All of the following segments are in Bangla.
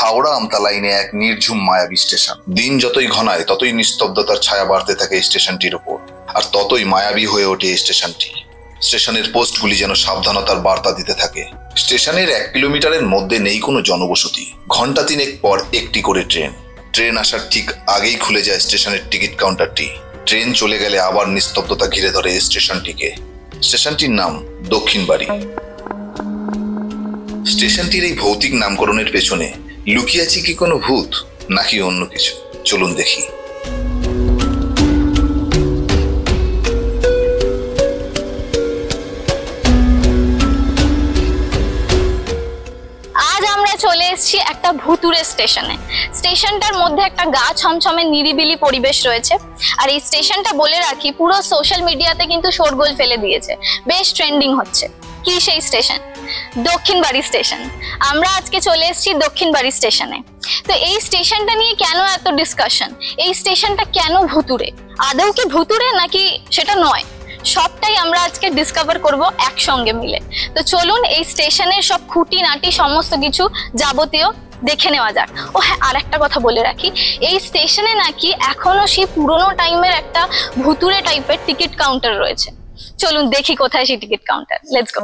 হাওড়া আমতা লাইনে এক নির্ঝুম মায়াবী স্টেশন। দিন যতই ঘনায় ততই নিস্তব্ধতার ছায়া বাড়তে থাকে স্টেশনটির উপর, আর ততই মায়াবী হয়ে ওঠে স্টেশনটি। স্টেশনের পোস্টগুলি যেন সাবধানতার বার্তা দিতে থাকে। স্টেশনের 1 কিলোমিটারের মধ্যে নেই কোনো জনবসতি। ঘন্টা 3 পর একটি করে ট্রেন আসার ঠিক আগেই খুলে যায় স্টেশনের টিকিট কাউন্টারটি। ট্রেন চলে গেলে আবার নিস্তব্ধতা ঘিরে ধরে স্টেশনটিকে। স্টেশনটির নাম দক্ষিণবাড়ি। স্টেশনটির এই ভৌতিক নামকরণের পেছনে লুকিয়ে আছে কি কোনো ভূত নাকি অন্য কিছু? চলুন দেখি। আজ আমরা চলে এসেছি একটা ভুতুরে স্টেশনে। স্টেশনটার মধ্যে একটা গা ছমছমে নিরিবিলি পরিবেশ রয়েছে। আর এই স্টেশনটা বলে রাখি, পুরো সোশ্যাল মিডিয়াতে কিন্তু শোরগোল ফেলে দিয়েছে, বেশ ট্রেন্ডিং হচ্ছে। কি সেই স্টেশন? দক্ষিণবাড়ি স্টেশন। আমরা আজকে চলে এসেছি দক্ষিণবাড়ি স্টেশনে। তো এই স্টেশনটা নিয়ে কেন এত ডিসকাশন? এই স্টেশনটা কেন ভুতুরে? আদৌ কি ভুতুরে নাকি সেটা নয়? সবটাই আমরা আজকে ডিসকভার করব একসঙ্গে মিলে। তো চলুন এই স্টেশনের সব খুঁটিনাটি সমস্ত কিছু যাবতীয় দেখে নেওয়া যাক। ও হ্যাঁ, আর একটা কথা বলে রাখি, এই স্টেশনে নাকি এখনো সেই পুরোনো টাইমের একটা ভুতুরে টাইপের টিকিট কাউন্টার রয়েছে। চলুন দেখি কোথায় সেই ticket counter. Let's go.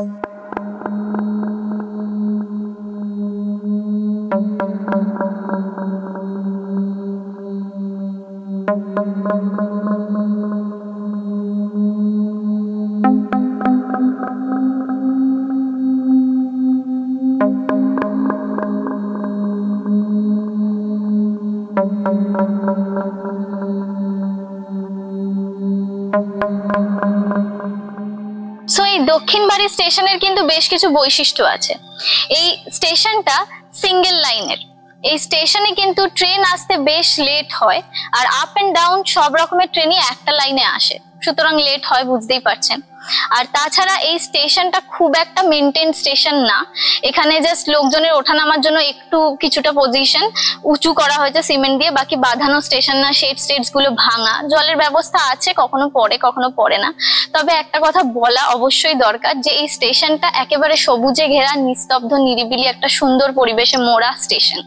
So এই দক্ষিণবাড়ি স্টেশনের কিন্তু বেশ কিছু বৈশিষ্ট্য আছে। এই স্টেশনটা সিঙ্গেল লাইনের। এই স্টেশনে কিন্তু ট্রেন আসতে বেশ লেট হয়, আর আপ এন্ড ডাউন সব রকমের ট্রেনই একটা লাইনে আসে, সুতরাং লেট হয়, বুঝতেই পারছেন। আর তাছাড়া এই স্টেশনটা খুব একটা মেনটেন স্টেশন না। এখানে জাস্ট লোকজনের ওঠানামার জন্য একটু কিছুটা পজিশন উঁচু করা হয়েছে সিমেন্ট দিয়ে, বাকি বাঁধানো স্টেশন না। শেডস গুলো ভাঙা, জলের ব্যবস্থা আছে, কখনো পড়ে কখনো পড়ে না। তবে একটা কথা বলা অবশ্যই দরকার, যে এই স্টেশনটা একেবারে সবুজে ঘেরা, নিস্তব্ধ নিরিবিলি একটা সুন্দর পরিবেশে মোড়া স্টেশন।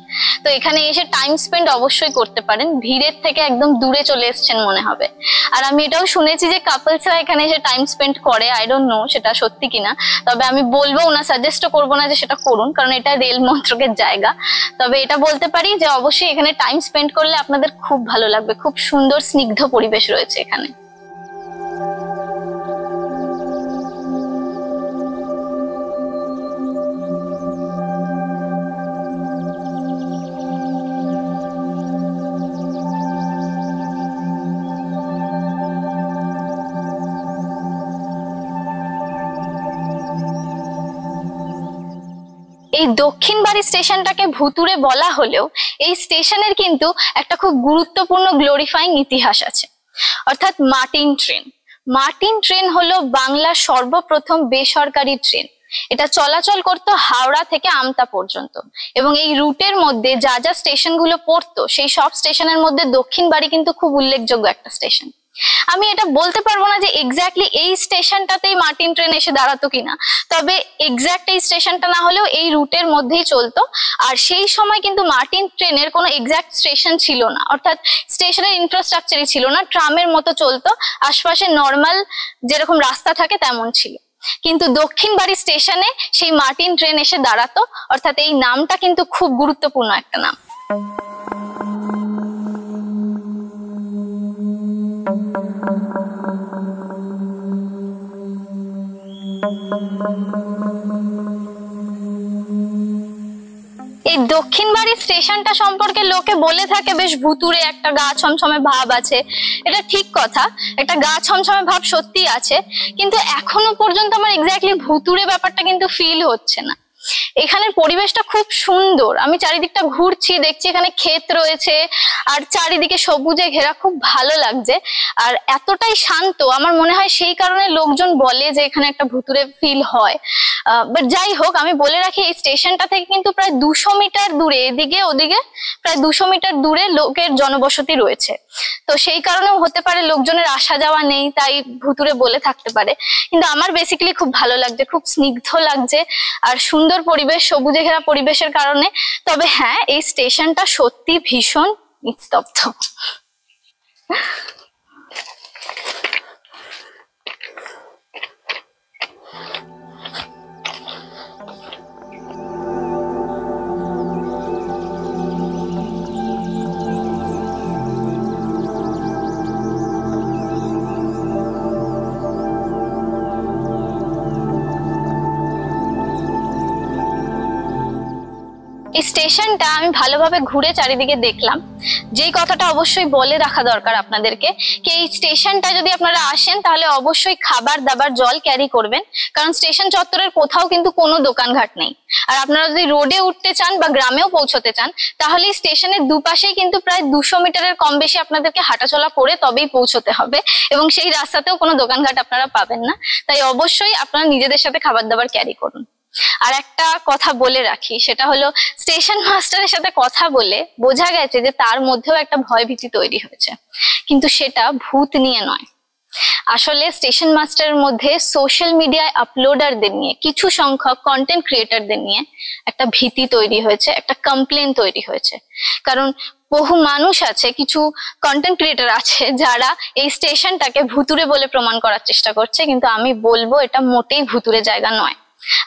তো এখানে এসে টাইম স্পেন্ড অবশ্যই করতে পারেন। ভিড়ের থেকে একদম দূরে চলে এসেছেন মনে হবে। আর আমি এটাও শুনেছি যে কাপলসরা এখানে এসে টাইম স্পেন্ড করে। আই ডোন্ট নো সেটা সত্যি কিনা, তবে আমি বলবো না, সাজেস্টও করবো না যে সেটা করুন, কারণ এটা রেল মন্ত্রকের জায়গা। তবে এটা বলতে পারি যে অবশ্যই এখানে টাইম স্পেন্ড করলে আপনাদের খুব ভালো লাগবে। খুব সুন্দর স্নিগ্ধ পরিবেশ রয়েছে এখানে। এই দক্ষিণবাড়ি স্টেশনটাকে ভুতুরে বলা হলেও এই স্টেশনের কিন্তু একটা খুব গুরুত্বপূর্ণ গ্লোরিফাইং ইতিহাস আছে, অর্থাৎ মার্টিন ট্রেন হলো বাংলার সর্বপ্রথম বেসরকারি ট্রেন। এটা চলাচল করতো হাওড়া থেকে আমতা পর্যন্ত, এবং এই রুটের মধ্যে যা যা স্টেশনগুলো পড়তো সেই সব স্টেশনের মধ্যে দক্ষিণবাড়ি কিন্তু খুব উল্লেখযোগ্য একটা স্টেশন। আমি এটা বলতে পারবো না যে এক্স্যাক্টলি এই স্টেশনটাতেই মার্টিন ট্রেন এসে দাঁড়াতো কিনা, তবে এক্স্যাক্ট এই স্টেশনটা না হলেও এই রুটের মধ্যেই চলতো। আর সেই সময় কিন্তু মার্টিন ট্রেনের কোনো এক্স্যাক্ট স্টেশন ছিল না, অর্থাৎ স্টেশনের ইনফ্রাস্ট্রাকচারই ছিল না, ট্রামের মতো চলতো, আশপাশে নর্মাল যেরকম রাস্তা থাকে তেমন ছিল। কিন্তু দক্ষিণবাড়ি স্টেশনে সেই মার্টিন ট্রেন এসে দাঁড়াতো, অর্থাৎ এই নামটা কিন্তু খুব গুরুত্বপূর্ণ একটা নাম। এই দক্ষিণবাড়ি স্টেশনটা সম্পর্কে লোকে বলে থাকে বেশ ভুতুরে, একটা গা ছমছমে ভাব আছে। এটা ঠিক কথা, একটা গা ছমছমে ভাব সত্যি আছে, কিন্তু এখনো পর্যন্ত আমার এক্স্যাক্টলি ভুতুরে ব্যাপারটা কিন্তু ফিল হচ্ছে না। এখানের পরিবেশটা খুব সুন্দর। আমি চারিদিকটা ঘুরছি, দেখছি এখানে ক্ষেত রয়েছে আর চারিদিকে সবুজে ঘেরা, খুব ভালো লাগছে। আর এতটাই শান্ত, আমার মনে হয় সেই কারণে লোকজন বলে যে এখানে একটা ভুতুরে ফিল হয়। বাট যাই হোক, আমি বলে রাখি এই স্টেশনটা থেকে কিন্তু প্রায় 200 মিটার দূরে, এদিকে ওদিকে প্রায় 200 মিটার দূরে লোকের জনবসতি রয়েছে। তো সেই কারণেও হতে পারে লোকজনের আসা যাওয়া নেই, তাই ভুতুরে বলে থাকতে পারে। কিন্তু আমার বেসিক্যালি খুব ভালো লাগছে, খুব স্নিগ্ধ লাগছে আর সুন্দর সুন্দর পরিবেশ, সবুজে ঘেরা পরিবেশের কারণে। তবে হ্যাঁ, এই স্টেশনটা সত্যি ভীষণ নিস্তব্ধ। এই স্টেশনটা আমি ভালোভাবে ঘুরে চারিদিকে দেখলাম। যেই কথাটা অবশ্যই বলে রাখা দরকার আপনাদেরকে, কি এই স্টেশনটা যদি আপনারা আসেন তাহলে অবশ্যই খাবার দাবার জল ক্যারি করবেন, কারণ স্টেশন চত্বরের কোথাও কিন্তু কোনো দোকানঘাট নেই। আর আপনারা যদি রোডে উঠতে চান বা গ্রামেও পৌঁছতে চান তাহলে স্টেশনের দুপাশেই কিন্তু প্রায় 200 মিটারের কম বেশি আপনাদেরকে হাঁটাচলা করে তবেই পৌঁছতে হবে, এবং সেই রাস্তাতেও কোনো দোকানঘাট আপনারা পাবেন না। তাই অবশ্যই আপনারা নিজেদের সাথে খাবার দাবার ক্যারি করুন। আর একটা কথা বলে রাখি, সেটা হলো স্টেশন মাস্টারের সাথে কথা বলে বোঝা গেছে যে তার মধ্যেও একটা ভয় ভীতি তৈরি হয়েছে, কিন্তু সেটা ভূত নিয়ে নয়। আসলে স্টেশন মাস্টারের মধ্যে সোশ্যাল মিডিয়ায় আপলোডারদের নিয়ে, কিছু সংখ্যক কন্টেন্ট ক্রিয়েটারদের নিয়ে একটা ভীতি তৈরি হয়েছে, একটা কমপ্লেন তৈরি হয়েছে। কারণ বহু মানুষ আছে, কিছু কন্টেন্ট ক্রিয়েটার আছে যারা এই স্টেশনটাকে ভুতুরে বলে প্রমাণ করার চেষ্টা করছে, কিন্তু আমি বলবো এটা মোটেই ভুতুরে জায়গা নয়।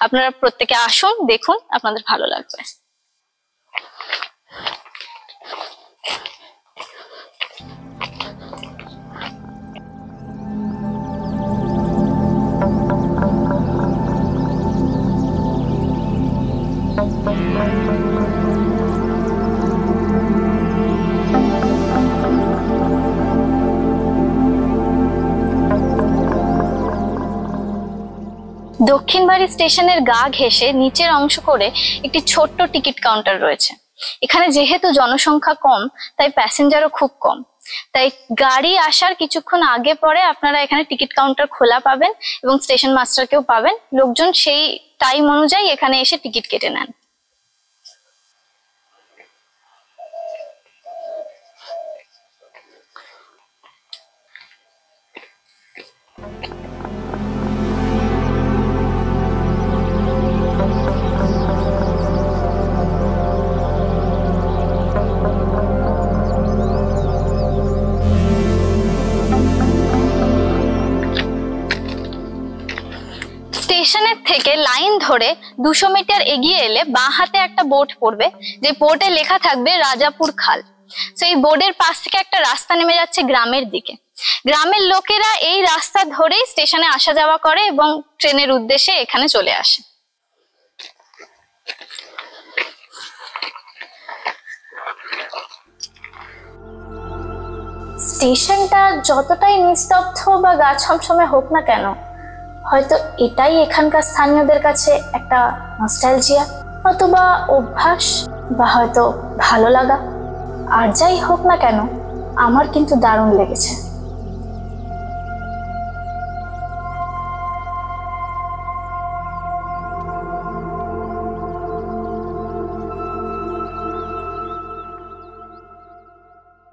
আপনারা প্রত্যেকে আসুন, দেখুন, আপনাদের ভালো লাগবে। দক্ষিণবাড়ি স্টেশনের গা ঘেঁষে নিচের অংশ করে একটি ছোট্ট টিকিট কাউন্টার রয়েছে। এখানে যেহেতু জনসংখ্যা কম তাই প্যাসেঞ্জারও খুব কম, তাই গাড়ি আসার কিছুক্ষণ আগে পরে আপনারা এখানে টিকিট কাউন্টার খোলা পাবেন এবং স্টেশন মাস্টারকেও পাবেন। লোকজন সেই টাইম অনুযায়ী এখানে এসে টিকিট কেটে নেন। স্টেশনের থেকে লাইন ধরে 200 মিটার এগিয়ে এলে বাঁ হাতে একটা বোর্ড পড়বে, যে বোর্ডে লেখা থাকবে রাজাপুর খাল। সেই বোর্ডের পাশ থেকে একটা রাস্তা নেমে যাচ্ছে গ্রামের দিকে। গ্রামের লোকেরা এই রাস্তা ধরেই স্টেশনে আসা যাওয়া করে এবং ট্রেনের উদ্দেশ্যে এখানে চলে আসে। স্টেশনটা যতটাই নিস্তব্ধ বা গা ছমছমে হোক না কেন, হয়তো এটাই এখানকার স্থানীয়দের কাছে একটা নস্টালজিয়া, অথবা অভ্যাস, বা হয়তো ভালো লাগা। আর যাই হোক না কেন, আমার কিন্তু দারুণ লেগেছে।